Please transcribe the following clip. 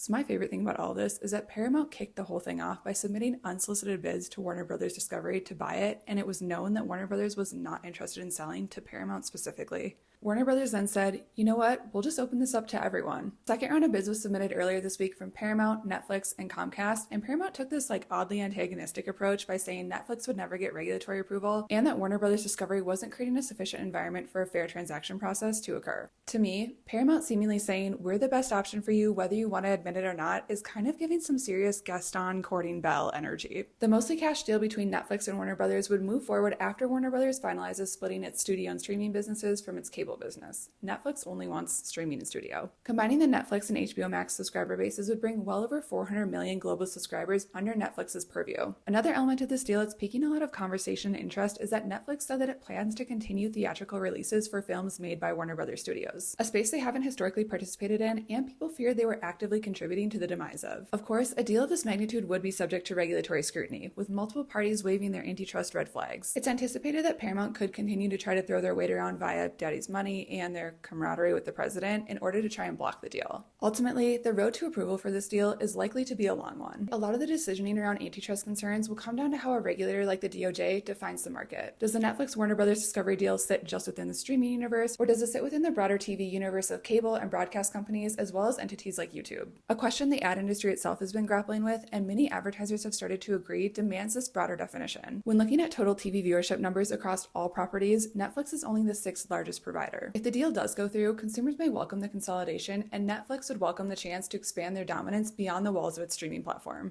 So my favorite thing about all this is that Paramount kicked the whole thing off by submitting unsolicited bids to Warner Brothers Discovery to buy it, and it was known that Warner Brothers was not interested in selling to Paramount specifically. Warner Brothers then said, you know what, we'll just open this up to everyone. Second round of bids was submitted earlier this week from Paramount, Netflix, and Comcast, and Paramount took this oddly antagonistic approach by saying Netflix would never get regulatory approval and that Warner Brothers Discovery wasn't creating a sufficient environment for a fair transaction process to occur. To me, Paramount seemingly saying we're the best option for you whether you want to admit it or not is kind of giving some serious Gaston courting Belle energy. The mostly cash deal between Netflix and Warner Brothers would move forward after Warner Brothers finalizes splitting its studio and streaming businesses from its cable business. Netflix only wants streaming and studio. Combining the Netflix and HBO Max subscriber bases would bring well over 400 million global subscribers under Netflix's purview. Another element of this deal that's piquing a lot of conversation and interest is that Netflix said that it plans to continue theatrical releases for films made by Warner Brothers Studios, a space they haven't historically participated in and people feared they were actively contributing to the demise of. Of course, a deal of this magnitude would be subject to regulatory scrutiny, with multiple parties waving their antitrust red flags. It's anticipated that Paramount could continue to try to throw their weight around via Daddy's money and their camaraderie with the president in order to try and block the deal. Ultimately, the road to approval for this deal is likely to be a long one. A lot of the decisioning around antitrust concerns will come down to how a regulator like the DOJ defines the market. Does the Netflix Warner Brothers Discovery deal sit just within the streaming universe, or does it sit within the broader TV universe of cable and broadcast companies as well as entities like YouTube? A question the ad industry itself has been grappling with, and many advertisers have started to agree, demands this broader definition. When looking at total TV viewership numbers across all properties, Netflix is only the sixth largest provider. If the deal does go through, consumers may welcome the consolidation, and Netflix would welcome the chance to expand their dominance beyond the walls of its streaming platform.